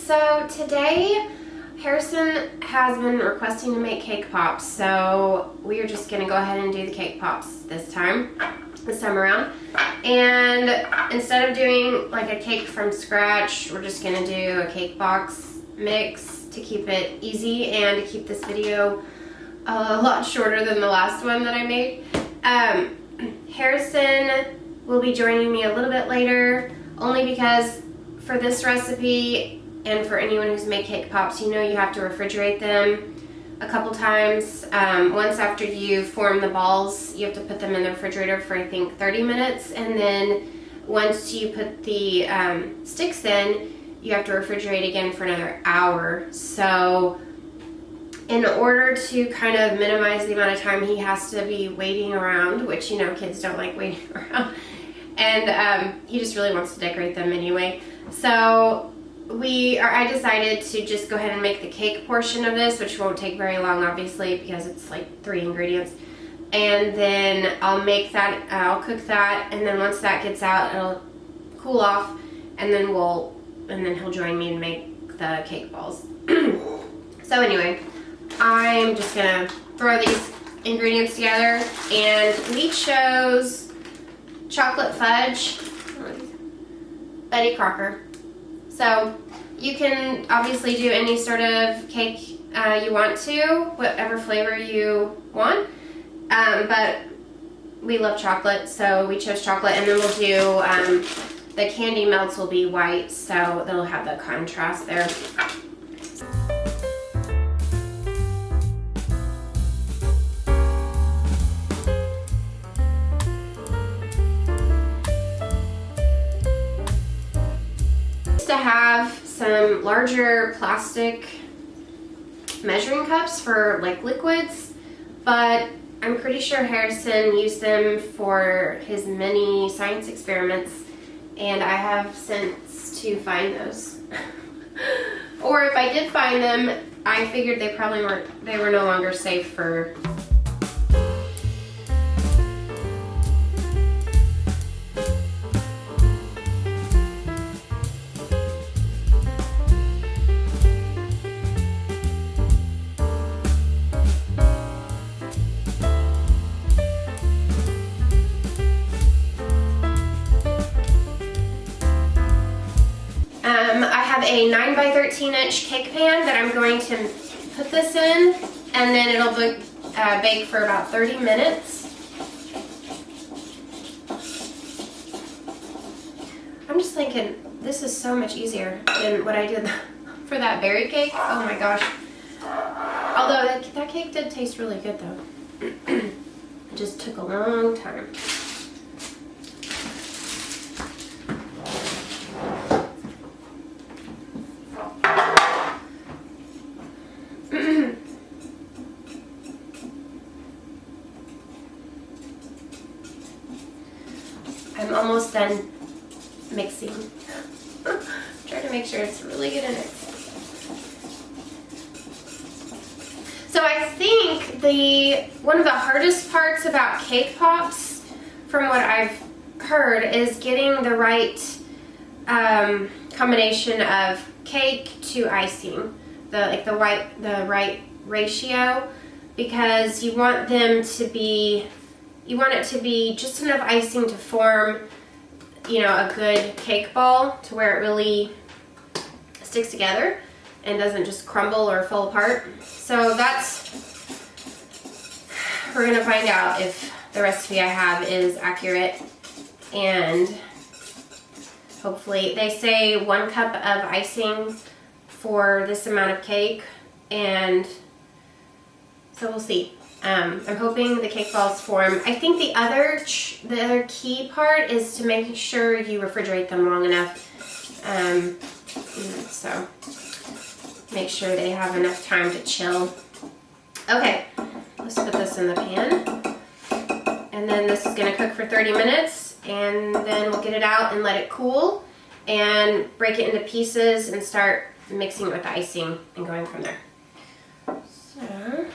So today Harrison has been requesting to make cake pops, so we are just gonna go ahead and do the cake pops this time around. And instead of doing like a cake from scratch, we're just gonna do a cake box mix to keep it easy and to keep this video a lot shorter than the last one that I made. Harrison will be joining me a little bit later, only because for this recipe and for anyone who's made cake pops, you know you have to refrigerate them a couple times. Once after you form the balls, you have to put them in the refrigerator for I think 30 minutes, and then once you put the sticks in, you have to refrigerate again for another hour. So in order to kind of minimize the amount of time he has to be waiting around, which you know kids don't like waiting around, and he just really wants to decorate them anyway. So I decided to just go ahead and make the cake portion of this, which won't take very long obviously because it's like 3 ingredients. And then I'll cook that, and then once that gets out, it'll cool off, and then he'll join me and make the cake balls. So anyway, I'm just gonna throw these ingredients together, and we chose chocolate fudge, Betty Crocker. So you can obviously do any sort of cake you want to, whatever flavor you want, but we love chocolate, so we chose chocolate. And then we'll do the candy melts will be white, so they'll have the contrast there. To have some larger plastic measuring cups for like liquids, but I'm pretty sure Harrison used them for his many science experiments, and I have since to find those. Or if I did find them, I figured they were no longer safe for a 9 by 13 inch cake pan that I'm going to put this in, and then it'll bake for about 30 minutes. I'm just thinking this is so much easier than what I did for that berry cake. Oh my gosh. Although that cake did taste really good though. It just took a long time. I'm almost done mixing. Try to make sure it's really good in it. So I think one of the hardest parts about cake pops, from what I've heard, is getting the right combination of cake to icing, the right ratio, because you want it to be just enough icing to form, you know, a good cake ball to where it really sticks together and doesn't just crumble or fall apart. So we're gonna find out if the recipe I have is accurate, and hopefully they say 1 cup of icing for this amount of cake, and so we'll see. I'm hoping the cake balls form. I think the other key part is to make sure you refrigerate them long enough. So make sure they have enough time to chill. Okay, let's put this in the pan. And then this is gonna cook for 30 minutes, and then we'll get it out and let it cool and break it into pieces and start mixing it with the icing and going from there. So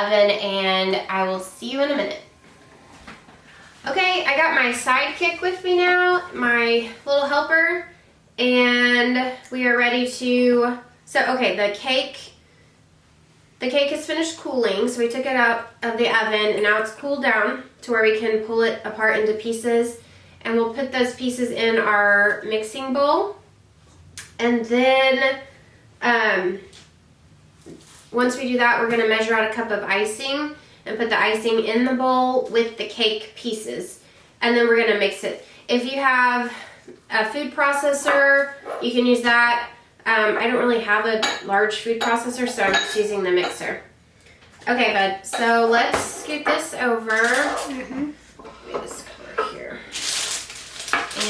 oven, and I will see you in a minute. Okay, I got my sidekick with me now, my little helper, and we are ready to, okay, the cake is finished cooling, so we took it out of the oven, and now it's cooled down to where we can pull it apart into pieces, and we'll put those pieces in our mixing bowl, and then once we do that, we're gonna measure out a cup of icing and put the icing in the bowl with the cake pieces, and then we're gonna mix it. If you have a food processor, you can use that. I don't really have a large food processor, so I'm just using the mixer. Okay, bud, so let's scoot this over. Let me this color here.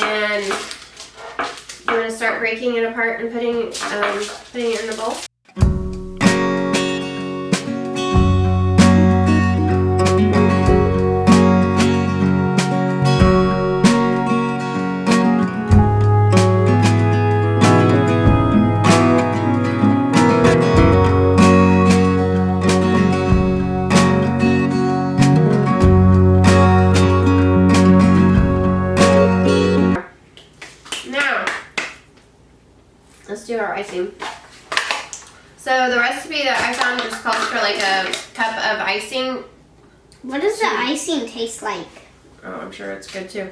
And you want to start breaking it apart and putting it in the bowl? Let's do our icing. So the recipe that I found just calls for like a cup of icing. What does the icing taste like? Oh, I'm sure it's good too.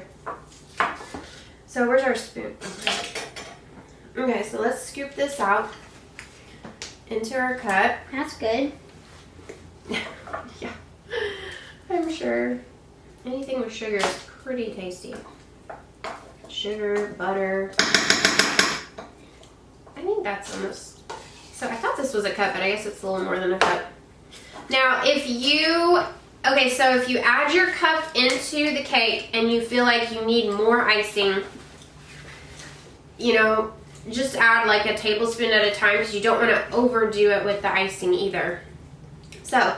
So where's our spoon? Okay, so let's scoop this out into our cup. That's good. Yeah, I'm sure. Anything with sugar is pretty tasty. Sugar, butter. I think that's almost, so I thought this was a cup, but I guess it's a little more than a cup. Now, if you add your cup into the cake and you feel like you need more icing, you know, just add like a tablespoon at a time, because you don't want to overdo it with the icing either. So,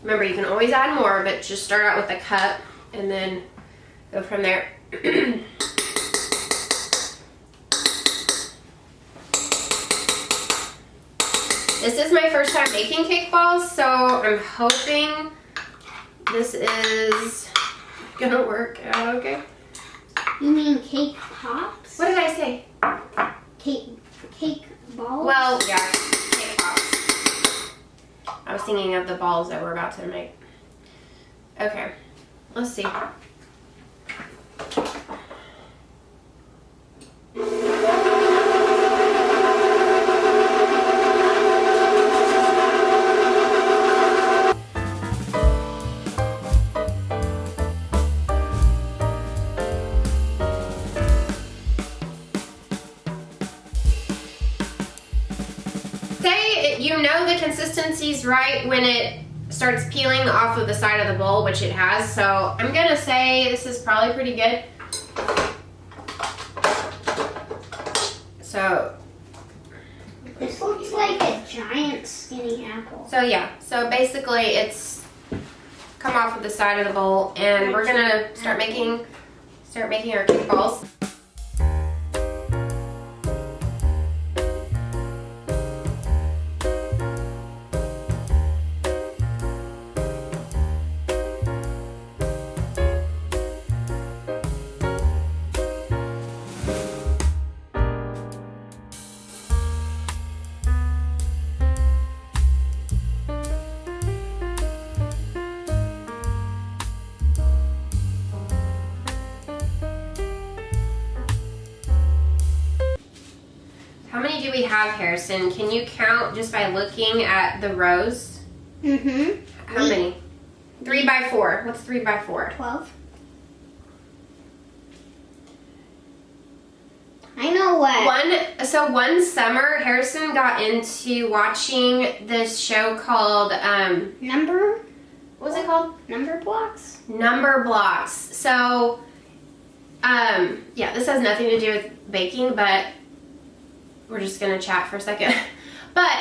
remember, you can always add more, but just start out with a cup and then go from there. This is my first time making cake balls, so I'm hoping this is gonna work out okay. You mean cake pops? What did I say? Cake balls? Well, yeah, cake pops. I was thinking of the balls that we're about to make. Okay, let's see. You know the consistency's right when it starts peeling off of the side of the bowl, which it has, so I'm gonna say this is probably pretty good. So this looks like a giant skinny apple. So yeah, so basically it's come off of the side of the bowl, and we're gonna start making our cake balls. How many do we have, Harrison? Can you count just by looking at the rows? Mm-hmm. How many? 3 by 4. What's 3 by 4? 12. I know what. One summer, Harrison got into watching this show called Number? What was it called? Number blocks? Number blocks. So yeah, this has nothing to do with baking, but we're just gonna chat for a second. But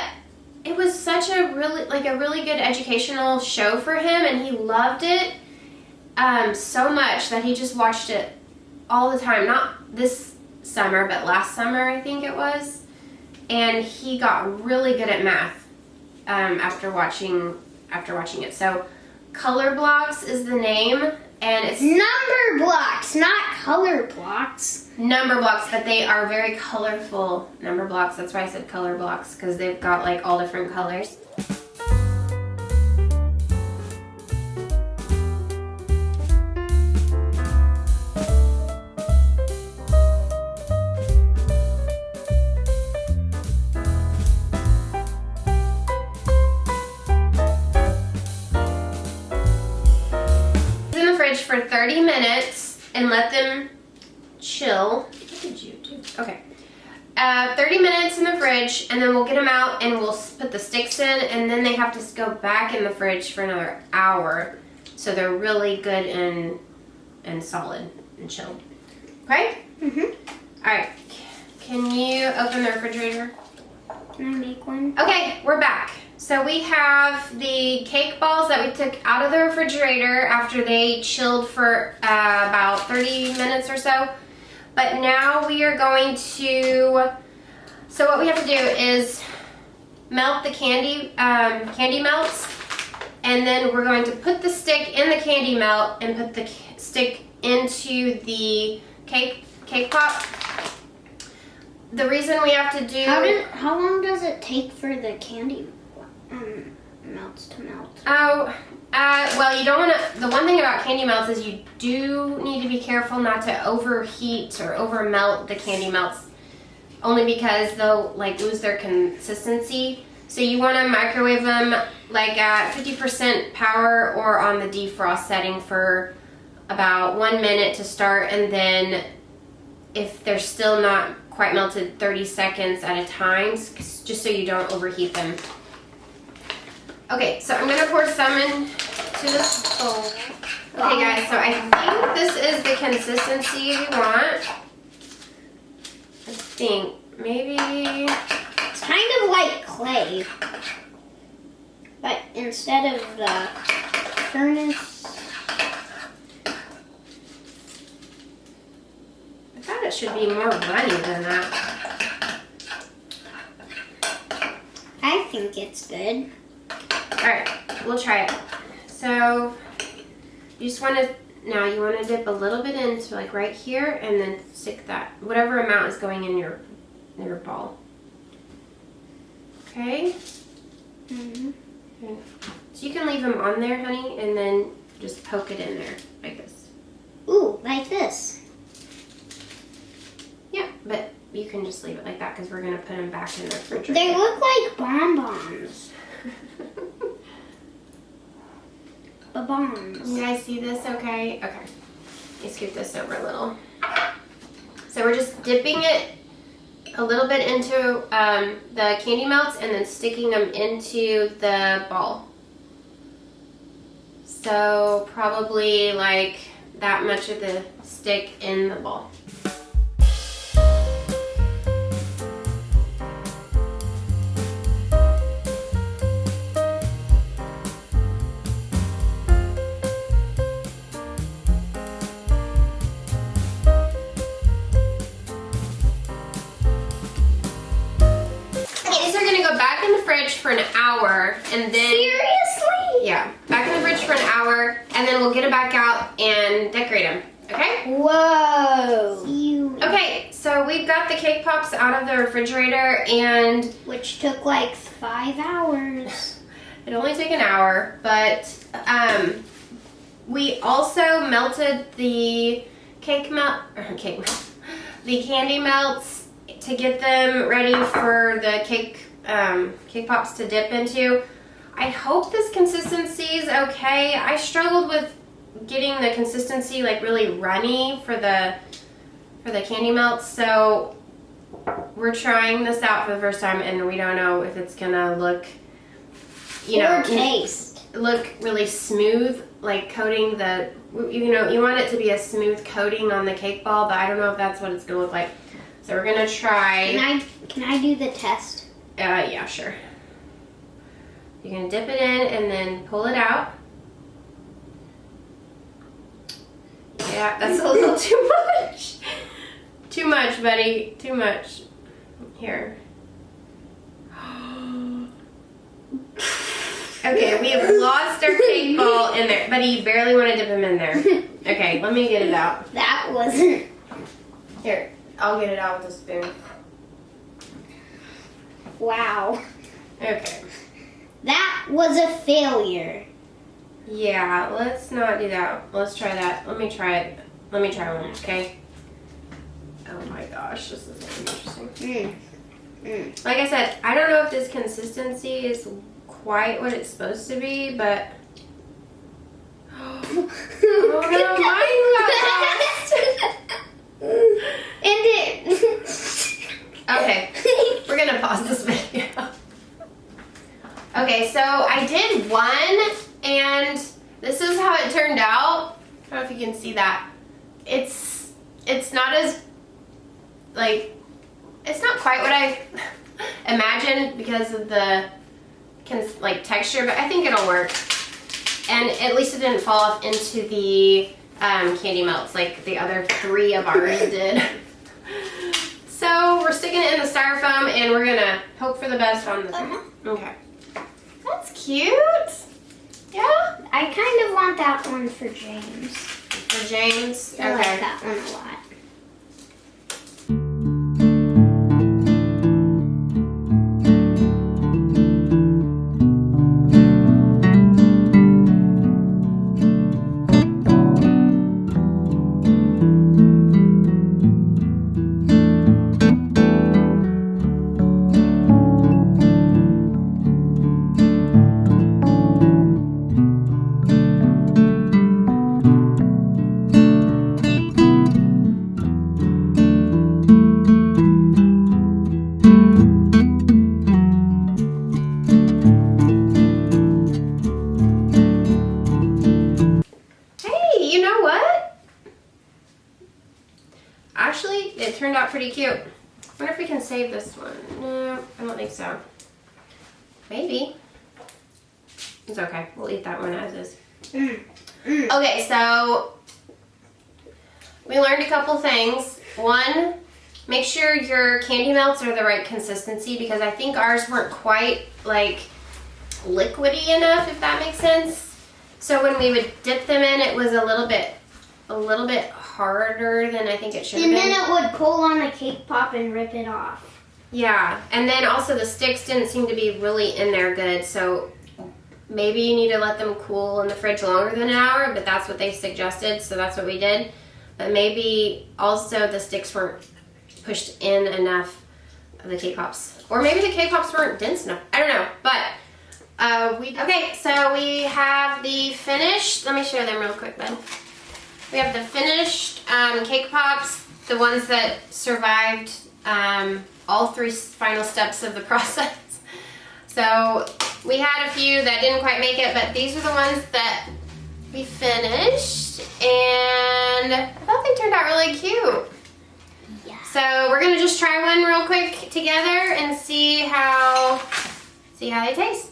it was such a really good educational show for him, and he loved it so much that he just watched it all the time. Not this summer, but last summer I think it was. And he got really good at math after watching after watching it. So Color Blocks is the name, and it's number blocks, not color blocks. Number blocks, but they are very colorful number blocks. That's why I said color blocks, because they've got like all different colors. In the fridge for 30 minutes and let them chill. What did you do? Okay. 30 minutes in the fridge, and then we'll get them out and we'll put the sticks in, and then they have to go back in the fridge for another hour, so they're really good and solid and chilled. Okay? Mhm. All right. Can you open the refrigerator? Can I make one? Okay, we're back. So we have the cake balls that we took out of the refrigerator after they chilled for about 30 minutes or so. But now we are going to, so what we have to do is melt the candy melts, and then we're going to put the stick in the candy melt and put the stick into the cake pop. The reason we have to do... How long does it take for the candy melts to melt? Oh, well, you don't want to... The one thing about candy melts is you do need to be careful not to overheat or over melt the candy melts, only because they'll like lose their consistency. So you want to microwave them like at 50% power or on the defrost setting for about 1 minute to start, and then if they're still not quite melted, 30 seconds at a time, just so you don't overheat them. Okay, so I'm gonna pour some into this bowl. Okay guys, so I think this is the consistency we want. I think maybe... It's kind of like clay, but instead of the furnace... I thought it should be more runny than that. I think it's good. Alright, we'll try it. So, you just want to, now you want to dip a little bit into like right here and then stick that, whatever amount is going in your ball. Okay? Mm-hmm. Okay. So you can leave them on there, honey, and then just poke it in there like this. Ooh, like this. Yeah, but you can just leave it like that because we're going to put them back in the refrigerator. They look like bonbons. Bonbons. You guys see this okay? Okay. Let me scoot this over a little. So we're just dipping it a little bit into the candy melts and then sticking them into the ball. So probably like that much of the stick in the ball. Back in the fridge for an hour, and then Seriously? yeah, back in the fridge for an hour, and then we'll get it back out and decorate them. Okay? Whoa. Okay, so we've got the cake pops out of the refrigerator, and which took like 5 hours. It only took an hour, but we also melted the the candy melts to get them ready for the cake pops to dip into. I hope this consistency is okay. I struggled with getting the consistency like really runny for the candy melts, so we're trying this out for the first time, and we don't know if it's gonna look, or taste. Look really smooth, like coating the, you want it to be a smooth coating on the cake ball, but I don't know if that's what it's gonna look like. So we're gonna try. Can I do the test? Yeah, sure. You're gonna dip it in and then pull it out. Yeah, that's a little too much. Too much, buddy. Too much. Here. Okay, we have lost our cake ball in there, but he barely want to dip him in there. Okay, let me get it out. That wasn't. Here, I'll get it out with a spoon. Wow. Okay. That was a failure. Yeah, let's not do that. Let's try that. Let me try it. Let me try one, okay? Oh my gosh, this is interesting. Like I said, I don't know if this consistency is quite what it's supposed to be, but oh no, mine got And it. Okay, we're gonna pause this video. Okay, so I did one, and this is how it turned out. I don't know if you can see that. It's not as, like, it's not quite what I imagined because of the, like, texture, but I think it'll work. And at least it didn't fall off into the candy melts like the other 3 of ours did. So we're sticking it in the styrofoam, and we're gonna hope for the best on this one. Okay. That's cute. Yeah? I kind of want that one for James. For James? I Okay. like that one a lot. Actually, it turned out pretty cute. I wonder if we can save this one. No, I don't think so. Maybe. It's okay. We'll eat that one as is. Okay, so we learned a couple things. One, make sure your candy melts are the right consistency, because I think ours weren't quite like liquidy enough, if that makes sense. So when we would dip them in, it was a little bit harder than I think it should have And been. then it would pull on the cake pop and rip it off. Yeah, and then also the sticks didn't seem to be really in there good, so maybe you need to let them cool in the fridge longer than an hour, but that's what they suggested, so that's what we did. But maybe also the sticks weren't pushed in enough of the cake pops. Or maybe the cake pops weren't dense enough. I don't know, but okay, so we have the finished, let me show them real quick, bud. We have the finished cake pops, the ones that survived all 3 final steps of the process. So we had a few that didn't quite make it, but these are the ones that we finished, and I thought they turned out really cute. Yeah. So we're gonna just try one real quick together and see how they taste.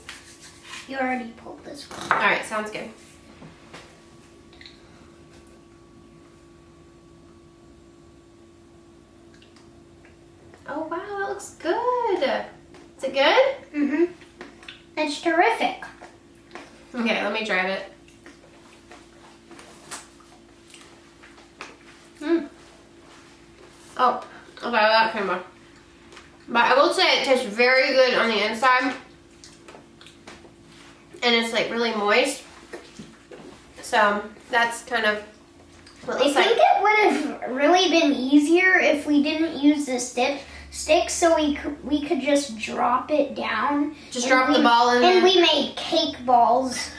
You already pulled this one. All right, sounds good. Oh wow, that looks good. Is it good? Mm-hmm. It's terrific. Okay, let me try it. Oh, okay, that came off. But I will say it tastes very good on the inside. And it's like really moist. So that's kind of, well, at least I think it would have really been easier if we didn't use the stick, so we could just drop it down. Just drop the ball in there. And we made cake balls,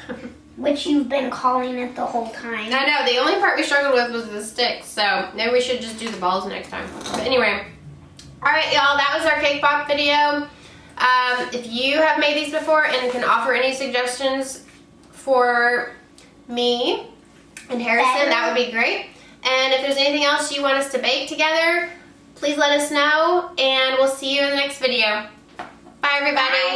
which you've been calling it the whole time. I know, the only part we struggled with was the sticks, so maybe we should just do the balls next time. But anyway, alright y'all, that was our cake pop video. If you have made these before and can offer any suggestions for me and Harrison, that would be great. And if there's anything else you want us to bake together, please let us know, and we'll see you in the next video. Bye everybody. Bye.